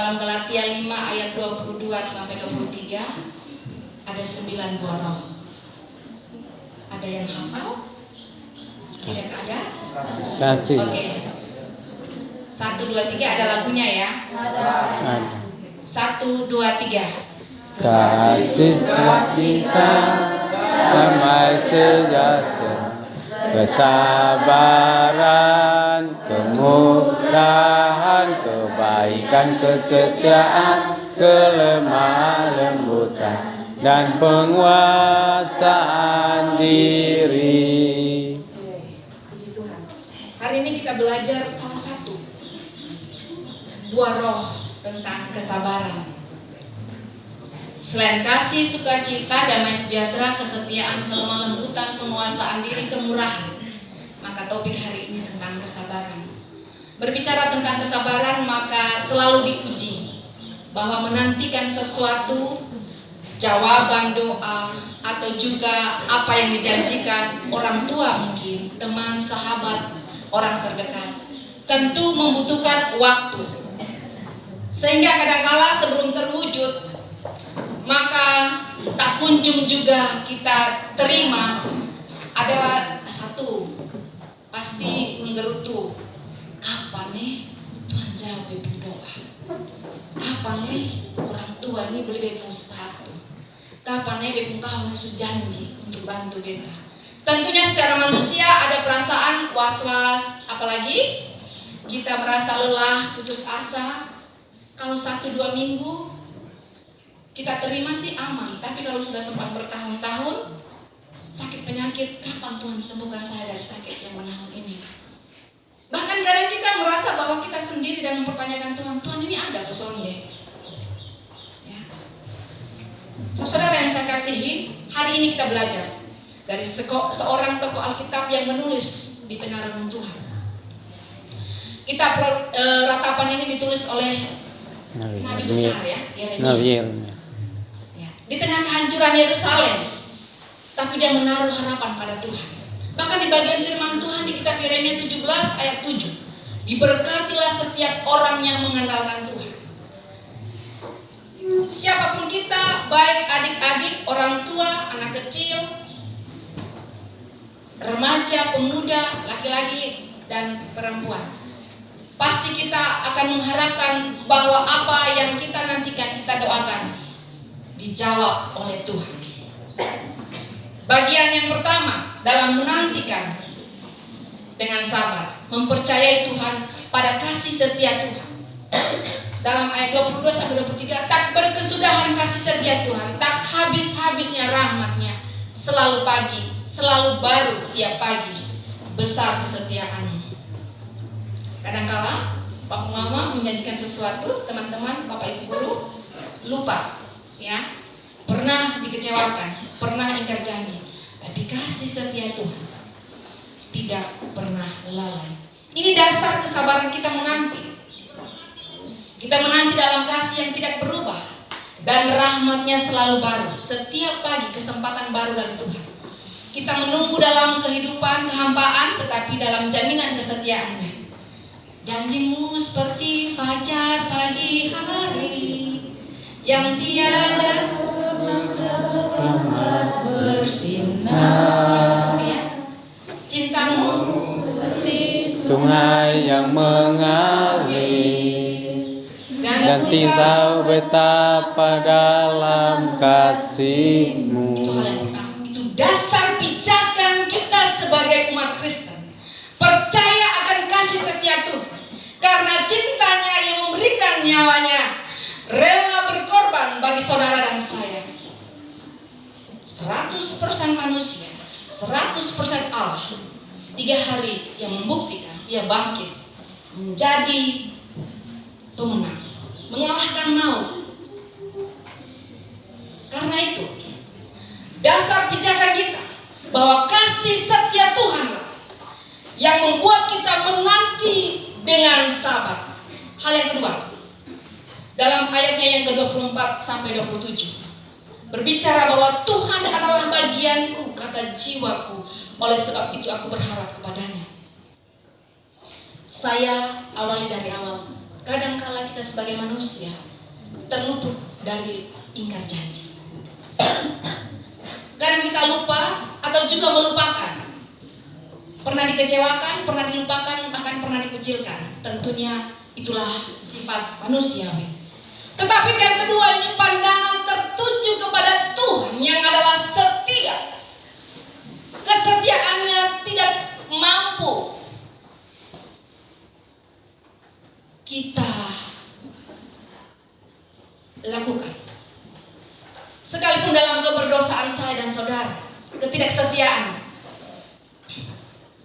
dalam Galatia 5 ayat 22 sampai 23 ada 9 buah roh. Ada yang hafal? Tidak ada? Kasih. Oke. 1, 2, 3 ada lagunya ya? Ada. 1, 2, 3. Kasih sukacita, damai sejahtera, kesabaran, kemudahan, kebaikan, kesetiaan, kelemah lembutan, dan penguasaan diri. Puji Tuhan. Hari ini kita belajar salah satu buah roh tentang kesabaran. Selain kasih, sukacita, damai sejahtera, kesetiaan, kelemah lembutan, penguasaan diri, kemurahan, maka topik hari ini tentang kesabaran. Berbicara tentang kesabaran, maka selalu diuji bahwa menantikan sesuatu, jawaban doa, atau juga apa yang dijanjikan orang tua mungkin, teman, sahabat, orang terdekat, tentu membutuhkan waktu. Sehingga kadangkala sebelum terwujud, maka tak kunjung juga kita terima. Ada satu pasti menggerutu, kapan nih Tuhan jawab berdoa, kapan nih orang tua ini beli bepung sepatu, kapan nih bepung kawan janji untuk bantu beta. Tentunya secara manusia ada perasaan was-was, apalagi kita merasa lelah, putus asa. Kalau 1-2 minggu kita terima sih aman, tapi kalau sudah sempat bertahun-tahun sakit penyakit, kapan Tuhan sembuhkan saya dari sakit yang menahun ini? Bahkan kadang kita merasa bahwa kita sendiri dan mempertanyakan Tuhan, Tuhan ini ada persoalnya. Ya. Saudara yang saya kasihi, hari ini kita belajar dari seorang tokoh Alkitab yang menulis di tengah renung Tuhan. Kitab ratapan ini ditulis oleh Nabi besar ya, Yeremia. Di tengah kehancuran Yerusalem, tapi dia menaruh harapan pada Tuhan. Bahkan di bagian firman Tuhan di kitab Yeremia 17 ayat 7, diberkatilah setiap orang yang mengandalkan Tuhan. Siapapun kita, baik adik-adik, orang tua, anak kecil, remaja, pemuda, laki-laki dan perempuan, pasti kita akan mengharapkan bahwa apa yang kita nantikan, kita doakan, dijawab oleh Tuhan. Bagian yang pertama dalam menantikan dengan sabar, mempercayai Tuhan pada kasih setia Tuhan. Dalam ayat 22 sampai 23, tak berkesudahan kasih setia Tuhan, tak habis-habisnya rahmatnya, selalu pagi, selalu baru tiap pagi, besar kesetiaanmu. Kadangkala Bapak Mama menjanjikan sesuatu, teman-teman, Bapak Ibu guru lupa. Ya, pernah dikecewakan, pernah ingkar janji, tapi kasih setia Tuhan tidak pernah lalai. Ini dasar kesabaran kita menanti. Kita menanti dalam kasih yang tidak berubah, dan rahmatnya selalu baru. Setiap pagi kesempatan baru dari Tuhan. Kita menunggu dalam kehidupan kehampaan, tetapi dalam jaminan kesetiaannya. Janjimu seperti fajar pagi hari yang tiada bersinar, cintamu seperti Sungai yang mengalir, dan tidak betapa dalam kasih-Mu. Itu dasar pijakan kita sebagai umat Kristen. Percaya akan kasih setia Tuhan, karena cintanya yang memberikan nyawanya, rela berkorban bagi saudara dan saya. 100% manusia, 100% Allah. 3 hari yang membuktikan ia bangkit menjadi pemenang, mengalahkan maut. Karena itu dasar pijakan kita bahwa kasih setia Tuhanlah yang membuat kita menanti dengan sabar. Hal yang kedua, dalam ayatnya yang ke-24 sampai 27, berbicara bahwa Tuhan adalah bagianku, kata jiwaku, oleh sebab itu aku berharap kepadanya. Saya awali dari awal. kadangkala kita sebagai manusia terluput dari ingkar janji. Kadang kita lupa atau juga melupakan. Pernah dikecewakan, pernah dilupakan, bahkan pernah dikucilkan. Tentunya itulah sifat manusiawi. Tetapi yang kedua ini pandangan tertuju kepada Tuhan yang adalah setia. Kesetiaannya tidak mampu kita lakukan. Sekalipun dalam keberdosaan saya dan saudara, ketidaksetiaan.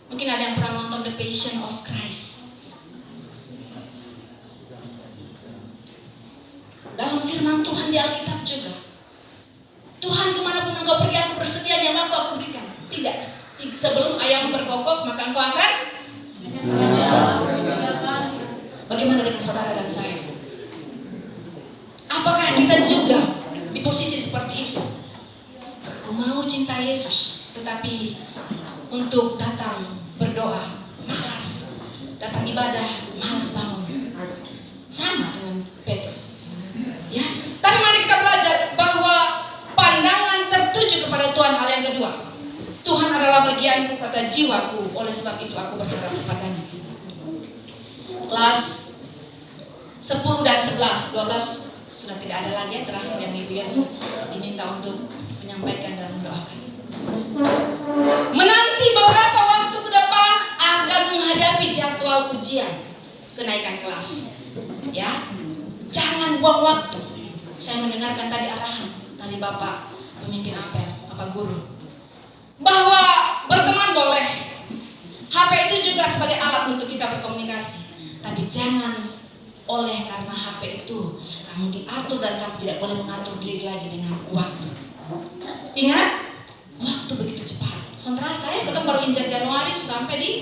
Mungkin ada yang pernah nonton The Passion of Christ. Dalam firman Tuhan di Alkitab juga, Tuhan kemanapun engkau pergi aku bersedia, nyamaku aku berikan. Tidak, sebelum ayam berkokok maka engkau akan Bagaimana dengan saudara dan saya? Apakah kita juga di posisi seperti itu? Aku mau cinta Yesus, tetapi untuk datang berdoa malas, datang ibadah malas bangun. Sama dengan Petrus. Ya, tapi mari kita belajar bahwa pandangan tertuju kepada Tuhan. Hal yang kedua, Tuhan adalah bagianku, kata jiwaku, oleh sebab itu aku berharap kepadanya. Kelas 10 dan 11, 12 sudah tidak ada lagi ya, terakhir yang Ibu Yani diminta untuk menyampaikan dan mendoakan. Menanti beberapa waktu ke depan akan menghadapi jadwal ujian kenaikan kelas. Ya, jangan buang waktu. Saya mendengarkan tadi arahan dari Bapak pemimpin apel, Bapak Guru, bahwa berteman boleh, HP itu juga sebagai alat untuk kita berkomunikasi. Tapi jangan oleh karena HP itu kamu diatur dan kamu tidak boleh mengatur diri lagi dengan waktu. Ingat, waktu begitu cepat. Sementara saya ketemu baru injak Januari sampai di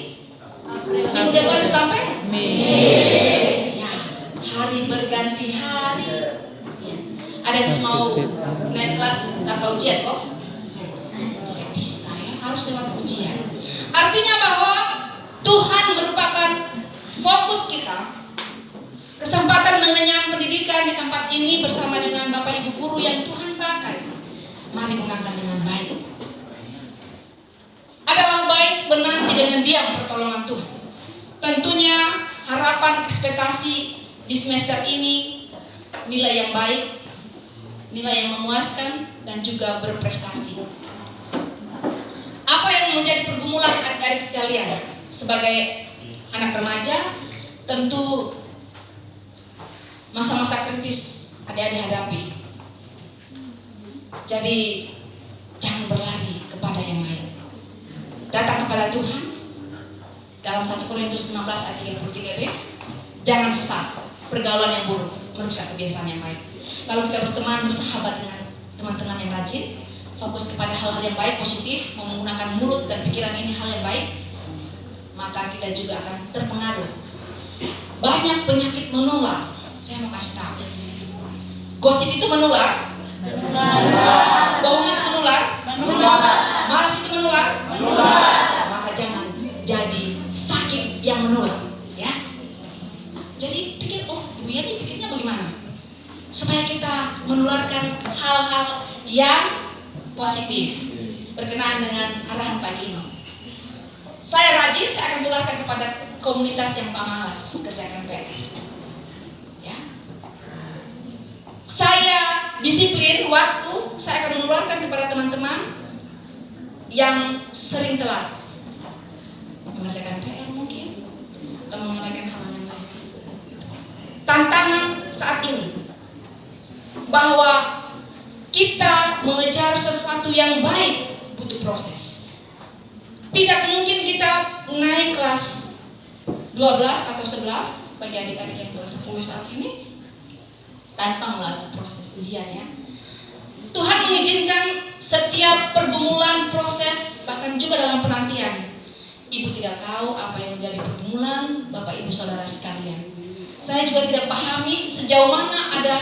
minggu depan sampai Mei. Ya, hari berganti hari. Ya. Ada yang mau naik kelas tanpa ujian kok? Tidak bisa ya, harus lewat ujian. Artinya bahwa Tuhan merupakan fokus kita. Kesempatan mengenyam pendidikan di tempat ini bersama dengan Bapak Ibu Guru yang Tuhan pakai. Mari gunakan dengan baik. Adalah baik menanti dengan diam pertolongan Tuhan. Tentunya harapan ekspektasi di semester ini nilai yang baik, nilai yang memuaskan dan juga berprestasi. Apa yang menjadi pergumulan adik-adik sekalian sebagai anak remaja? Tentu masa-masa kritis adik-adik hadapi. Jadi jangan berlari kepada yang lain. Datang kepada Tuhan. Dalam 1 Korintus 16 ayat 33b, jangan sesat, pergaulan yang buruk merusak kebiasaan yang baik. Lalu kita berteman, bersahabat dengan teman-teman yang rajin, fokus kepada hal-hal yang baik, positif, menggunakan mulut dan pikiran ini hal yang baik, maka kita juga akan terpengaruh. Banyak penyakit menular. Saya mau kasih tahu. Gosip itu menular. Bohong itu menular. Malas itu menular. Maka jangan jadi sakit yang menular, ya. Jadi pikir, oh Ibu Yani pikirnya bagaimana? Supaya kita menularkan hal-hal yang positif berkenaan dengan arahan pagi ini. Saya rajin, saya akan tularkan kepada komunitas yang pemalas kerjakan PR. Ya. Saya disiplin waktu, saya akan menularkan kepada teman-teman yang sering telat mengerjakan PR mungkin atau menyampaikan hal yang lain. Tantangan saat ini bahwa kita mengejar sesuatu yang baik butuh proses. Tidak mungkin kita naik kelas 12 atau 11 bagi adik-adik yang kelas 10 saat ini tanpa melalui proses ujian, ya. Tuhan mengizinkan setiap pergumulan, proses, bahkan juga dalam penantian. Ibu tidak tahu apa yang menjadi pergumulan Bapak Ibu Saudara sekalian. Saya juga tidak pahami sejauh mana ada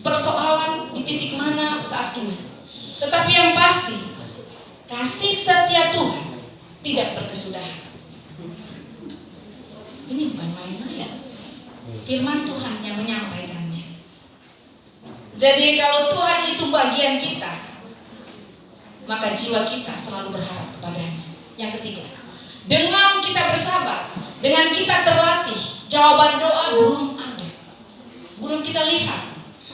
persoalan di titik mana saat ini. Tetapi yang pasti, kasih setia Tuhan tidak berkesudahan. Ini bukan main-main. Firman Tuhan yang menyampaikannya. Jadi kalau Tuhan itu bagian kita, maka jiwa kita selalu berharap kepadanya. Yang ketiga, dengan kita bersabar, dengan kita terlatih, jawaban doa belum ada, belum kita lihat.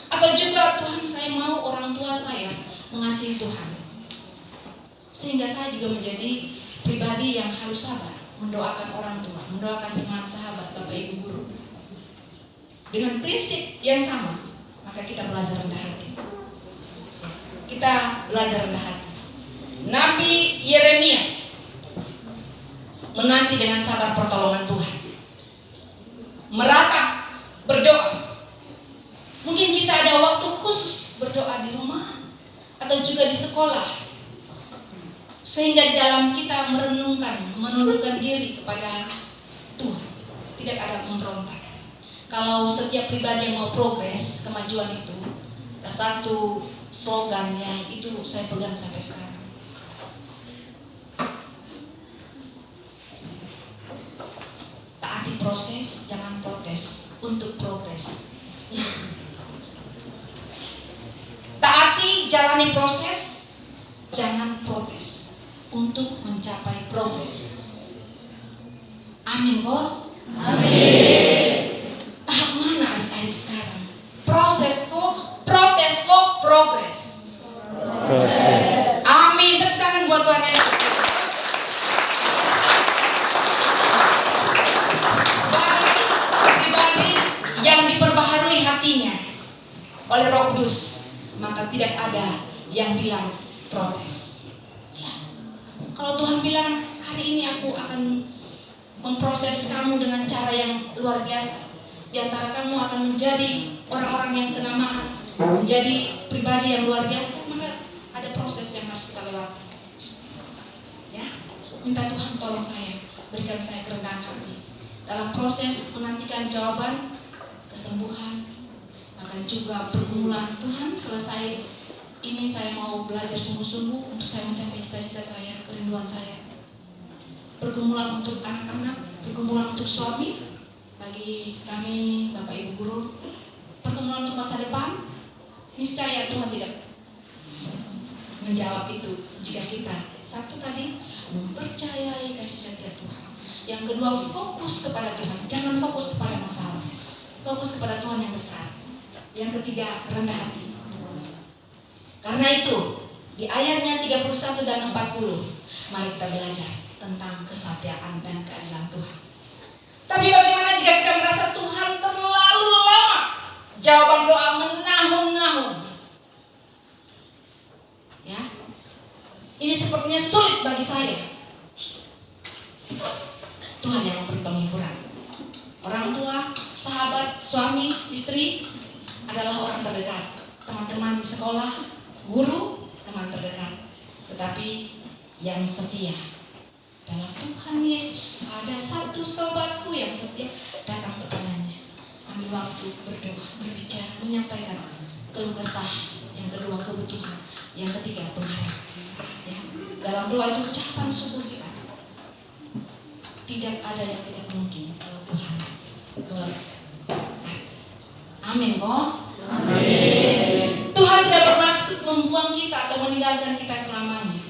Atau juga Tuhan, saya mau orang tua saya mengasihi Tuhan, sehingga saya juga menjadi pribadi yang harus sabar, mendoakan orang tua, mendoakan teman, sahabat, bapak, ibu, guru. Dengan prinsip yang sama, maka kita belajar rendah hati. Kita belajar rendah hati. Nabi Yeremia menanti dengan sabar pertolongan Tuhan, meratap, berdoa. Mungkin kita ada waktu khusus berdoa di rumah atau juga di sekolah, sehingga di dalam kita merenungkan, menundukkan diri kepada Tuhan, tidak ada memberontak. Kalau setiap pribadi yang mau progres, kemajuan itu, ada satu slogan yang itu saya pegang sampai sekarang. Taati proses, jangan protes untuk progres. Taati, jalani proses, jangan protes untuk mencapai progres. Amin kok? Amin. Tahap mana adik-adik sekarang? Proses kok, protes kok, progres. Proses. Amin. Tepuk tangan buat Tuhan Yesus. Sebagai pribadi yang diperbaharui hatinya oleh Roh Kudus, maka tidak ada yang bilang protes. Ya. Kalau Tuhan bilang hari ini aku akan memproses kamu dengan cara yang luar biasa, di antara kamu akan menjadi orang-orang yang kenamaan, menjadi pribadi yang luar biasa, maka ada proses yang harus kita lewati. Ya, minta Tuhan tolong saya, berikan saya kerendahan hati dalam proses menantikan jawaban, kesembuhan, bahkan juga pergumulan. Tuhan, selesai ini saya mau belajar sungguh-sungguh untuk saya mencapai cita-cita saya, kerinduan saya. Pergumulan untuk anak-anak, pergumulan untuk suami, bagi kami Bapak Ibu Guru, pergumulan untuk masa depan. Niscaya Tuhan tidak menjawab itu jika kita satu tadi mempercayai kasih setia Tuhan. Yang kedua, fokus kepada Tuhan, jangan fokus kepada masalah, fokus kepada Tuhan yang besar. Yang ketiga, rendah hati. Karena itu di ayatnya 31 dan 40, mari kita belajar tentang kesetiaan dan keadilan Tuhan. Tapi bagaimana jika kita merasa Tuhan terlalu lama, jawaban doa menahun-nahun? Ya, ini sepertinya sulit bagi saya. Tuhan yang memberi penghiburan. Orang tua, sahabat, suami, istri adalah orang terdekat. Teman-teman di sekolah, guru, teman terdekat. Tetapi yang setia adalah Tuhan Yesus. Ada satu sobatku yang setia, datang kepadanya, ambil waktu berdoa, berbicara, menyampaikan keluh kesah. Yang kedua, kebutuhan. Yang ketiga, pengharap. Ya. Dalam doa itu ucapan syukur kita. Tidak ada yang tidak mungkin kalau Tuhan berkati. Amin kok? Amin. Tuhan tidak bermaksud membuang kita atau meninggalkan kita selamanya.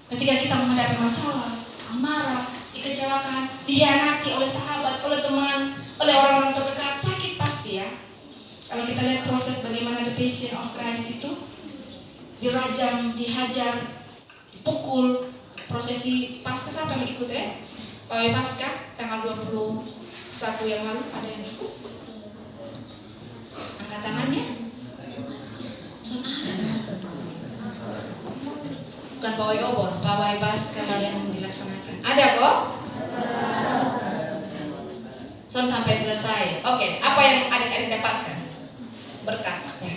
Ketika kita menghadapi masalah, amarah, dikecewakan, dikhianati oleh sahabat, oleh teman, oleh orang-orang terdekat, sakit pasti ya. Kalau kita lihat proses bagaimana the Passion of Christ itu, dirajam, dihajar, dipukul, prosesi Paskah, siapa yang ikut ya? Pawai Paskah tanggal 21 yang lalu ada yang ikut? Angkat tangannya. Bukan pawai obor, pawai Paskah yang dilaksanakan. Ada kok? Son sampai selesai. Oke, apa yang adik-adik dapatkan? Berkat ya.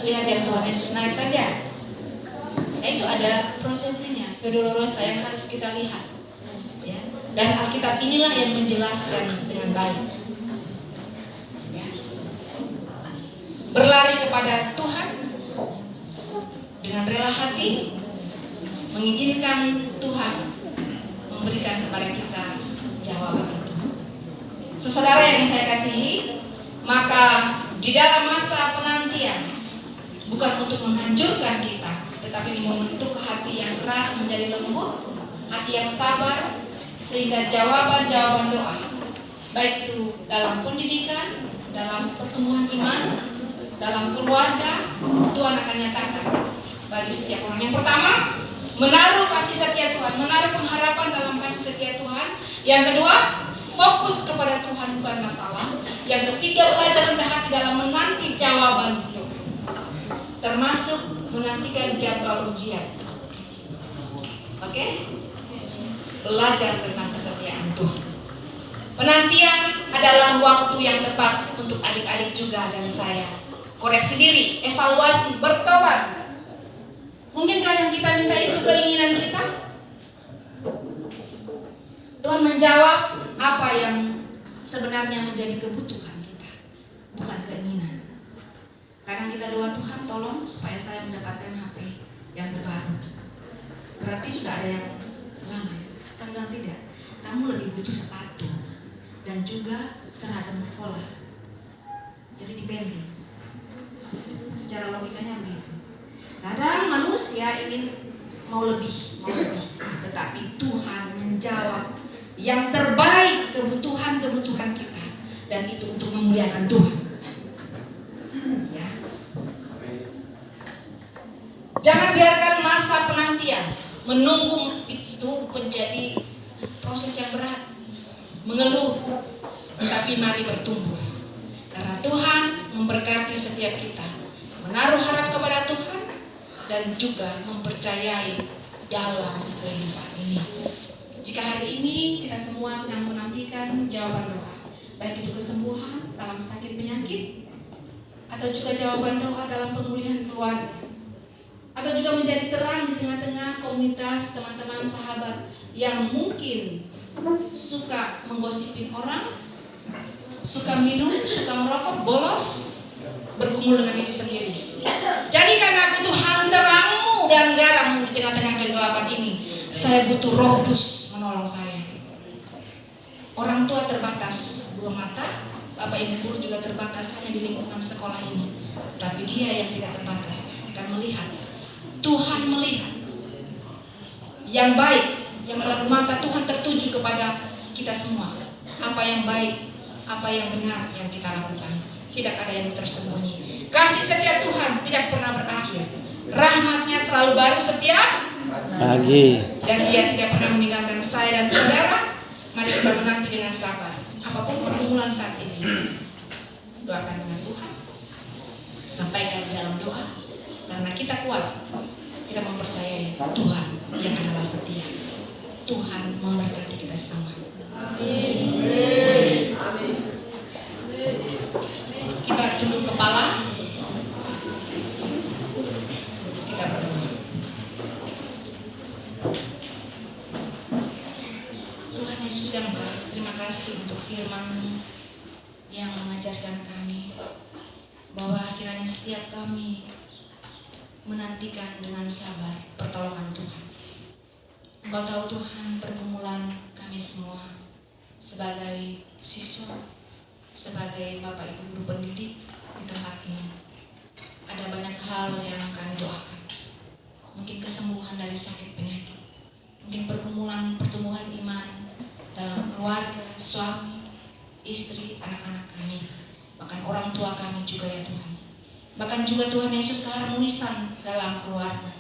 Lihat yang Tuhan Yesus naik saja. Ya, itu ada prosesinya, Fedolorosa yang harus kita lihat. Ya. Dan Alkitab inilah yang menjelaskan dengan baik. Ya. Berlari kepada Tuhan dengan rela hati, mengizinkan Tuhan memberikan kepada kita jawaban itu. Saudara yang saya kasihi, maka di dalam masa penantian bukan untuk menghancurkan kita, tetapi membentuk hati yang keras menjadi lembut, hati yang sabar, sehingga jawaban-jawaban doa, baik itu dalam pendidikan, dalam pertumbuhan iman, dalam keluarga, Tuhan akan nyatakan bagi setiap orang. Yang pertama, menaruh kasih setia Tuhan, menaruh pengharapan dalam kasih setia Tuhan. Yang kedua, fokus kepada Tuhan bukan masalah. Yang ketiga, belajar rendah hati dalam menanti jawaban doa, termasuk menantikan jadwal ujian. Oke? Belajar tentang kesetiaan Tuhan. Penantian adalah waktu yang tepat untuk adik-adik juga dan saya. Koreksi diri, evaluasi, bertobat. Mungkinkah yang kita minta itu keinginan kita? Tuhan menjawab apa yang sebenarnya menjadi kebutuhan kita, bukan keinginan. Kadang kita doa, Tuhan tolong supaya saya mendapatkan HP yang terbaru. Berarti sudah ada yang lama ya? Kan bilang tidak, kamu lebih butuh sepatu dan juga seragam sekolah. Jadi dipending. Secara logikanya begitu. Kadang manusia ingin mau lebih, tetapi Tuhan menjawab yang terbaik kebutuhan-kebutuhan kita, dan itu untuk memuliakan Tuhan. Ya. Jangan biarkan masa penantian menunggu itu menjadi proses yang berat, mengeluh, tetapi mari bertumbuh, karena Tuhan memberkati setiap kita, menaruh harap kepada Tuhan, dan juga mempercayai dalam kehidupan ini. Jika hari ini kita semua sedang menantikan jawaban doa, baik itu kesembuhan dalam sakit penyakit, atau juga jawaban doa dalam pemulihan keluarga, atau juga menjadi terang di tengah-tengah komunitas teman-teman sahabat yang mungkin suka menggosipin orang, suka minum, suka merokok, bolos, bergumul dengan diri sendiri. Jadikan aku Tuhan terangmu dan garammu di tengah-tengah kegelapan ini. Saya butuh Roh Kudus menolong saya. Orang tua terbatas dua mata, Bapak Ibu guru juga terbatas hanya di lingkungan sekolah ini. Tapi dia yang tidak terbatas akan melihat. Tuhan melihat yang baik, yang melalui mata Tuhan tertuju kepada kita semua. Apa yang baik, apa yang benar yang kita lakukan. Tidak ada yang tersembunyi. Kasih setia Tuhan tidak pernah berakhir. Rahmatnya selalu baru setiap pagi. Dan dia tidak pernah meninggalkan saya dan saudara. Mari kita menanti dengan sabar. Apapun pergumulan saat ini, doakan dengan Tuhan. Sampaikan dalam doa. Karena kita kuat, kita mempercayai Tuhan yang adalah setia. Tuhan memberkati kita semua. Amin. Kita tunduk kepala. Kita berdoa. Tuhan Yesus yang baik, terima kasih untuk firman-Mu yang mengajarkan kami bahwa kiranya setiap kami menantikan dengan sabar pertolongan Tuhan. Engkau tahu Tuhan pergumulan kami semua sebagai siswa, sebagai Bapak Ibu guru pendidik di tempat ini. Ada banyak hal yang kami doakan. Mungkin kesembuhan dari sakit penyakit, mungkin pertumbuhan iman dalam keluarga, suami, istri, anak-anak kami, bahkan orang tua kami juga ya Tuhan. Bahkan juga Tuhan Yesus keharmonisan dalam keluarga.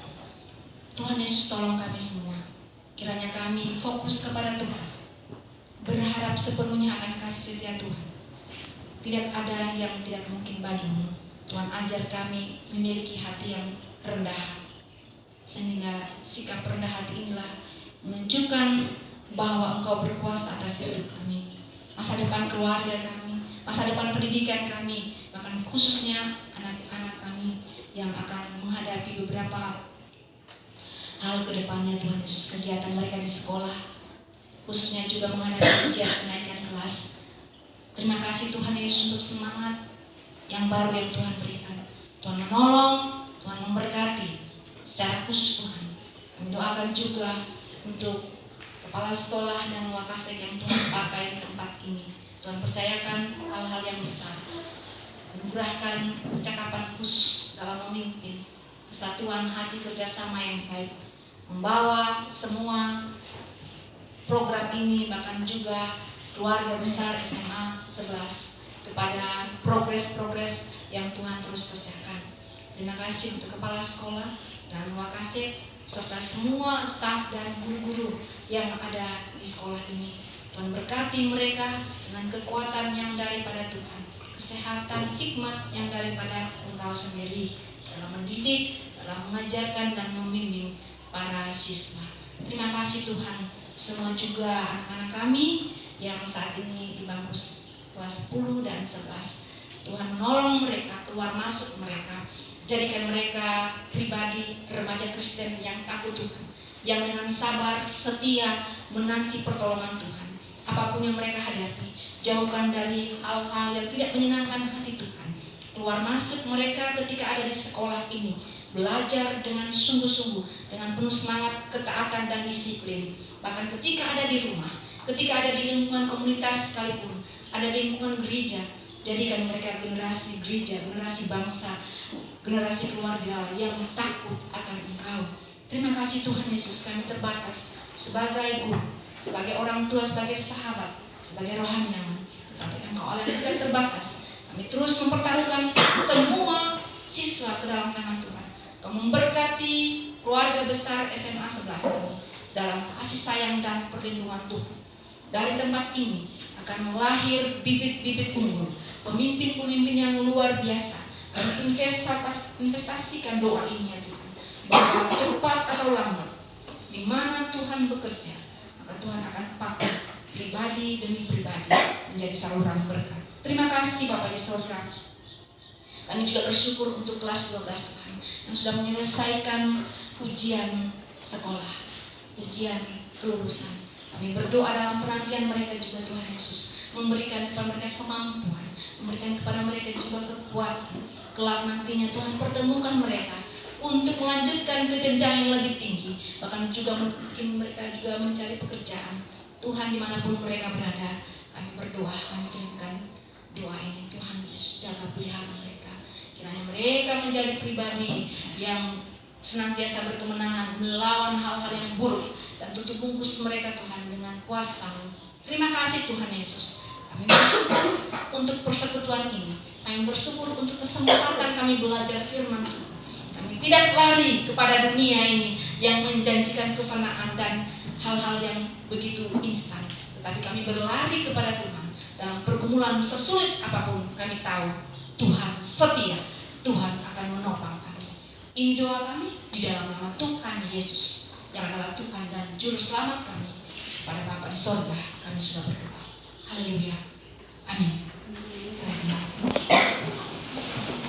Tuhan Yesus tolong kami semua. Kiranya kami fokus kepada Tuhan, berharap sepenuhnya akan kasih setia Tuhan. Tidak ada yang tidak mungkin bagimu. Tuhan ajar kami memiliki hati yang rendah, sehingga sikap rendah hati inilah menunjukkan bahwa Engkau berkuasa atas hidup kami, masa depan keluarga kami, masa depan pendidikan kami, bahkan khususnya anak-anak kami yang akan menghadapi beberapa hal ke depannya Tuhan Yesus, kegiatan mereka di sekolah, khususnya juga menghadapi ujian kenaikan kelas. Terima kasih Tuhan Yesus untuk semangat yang baru yang Tuhan berikan. Tuhan menolong, Tuhan memberkati secara khusus Tuhan. Kami doakan juga untuk kepala sekolah dan wakasek yang Tuhan pakai di tempat ini. Tuhan percayakan hal-hal yang besar. Anugerahkan kecakapan khusus dalam memimpin, kesatuan hati, kerjasama yang baik, membawa semua program ini, bahkan juga keluarga besar SMA 11 kepada progres-progres yang Tuhan terus kerjakan. Terima kasih untuk kepala sekolah dan wakasek serta semua staf dan guru-guru yang ada di sekolah ini. Tuhan berkati mereka dengan kekuatan yang daripada Tuhan, kesehatan, hikmat yang daripada Engkau sendiri dalam mendidik, dalam mengajarkan dan membimbing para siswa. Terima kasih Tuhan. Semua juga anak-anak kami yang saat ini di bangku kelas 10 dan 11. Tuhan menolong mereka, keluar masuk mereka. Jadikan mereka pribadi remaja Kristen yang takut Tuhan, yang dengan sabar, setia menanti pertolongan Tuhan. Apapun yang mereka hadapi, jauhkan dari hal-hal yang tidak menyenangkan hati Tuhan. Keluar masuk mereka ketika ada di sekolah ini, belajar dengan sungguh-sungguh, dengan penuh semangat, ketaatan dan disiplin. Bahkan ketika ada di rumah, ketika ada di lingkungan komunitas sekalipun, ada di lingkungan gereja, jadikan mereka generasi gereja, generasi bangsa, generasi keluarga yang takut akan Engkau. Terima kasih Tuhan Yesus, kami terbatas sebagai guru, sebagai orang tua, sebagai sahabat, sebagai rohaniawan. Tetapi Engkau Allah yang tidak terbatas. Kami terus mempertaruhkan semua siswa ke dalam tangan Tuhan. Kau memberkati keluarga besar SMA 11 ini dalam kasih sayang dan perlindungan Tuhan. Dari tempat ini akan lahir bibit-bibit unggul, pemimpin-pemimpin yang luar biasa. Kami investasikan doa ini ya Tuhan, bahwa cepat atau lambat, di mana Tuhan bekerja, maka Tuhan akan pakai pribadi demi pribadi menjadi saluran berkat. Terima kasih Bapa di surga. Kami juga bersyukur untuk kelas 12 Tuhan yang sudah menyelesaikan ujian sekolah, ujian kelulusan. Kami berdoa dalam penantian mereka juga Tuhan Yesus, memberikan kepada mereka kemampuan, memberikan kepada mereka juga kekuatan. Kelak nantinya Tuhan pertemukan mereka untuk melanjutkan ke jenjang yang lebih tinggi, bahkan juga mungkin mereka juga mencari pekerjaan. Tuhan dimanapun mereka berada, kami berdoa, kami kirimkan doa ini. Tuhan Yesus jaga pelihara mereka. Kiranya mereka menjadi pribadi yang senantiasa berkemenangan melawan hal-hal yang buruk, dan tutup bungkus mereka Tuhan dengan kuasa. Terima kasih Tuhan Yesus. Kami bersyukur untuk persekutuan ini. Kami bersyukur untuk kesempatan kami belajar firman Tuhan. Kami tidak lari kepada dunia ini yang menjanjikan kefanaan dan hal-hal yang begitu instan, tetapi kami berlari kepada Tuhan. Dalam pergumulan sesulit apapun, kami tahu Tuhan setia, Tuhan akan menopang kami. Ini doa kami di dalam nama Tuhan Yesus yang adalah Tuhan dan Juru Selamat kami. Kepada Bapa di sorga kami sudah berdoa. Haleluya. Amin.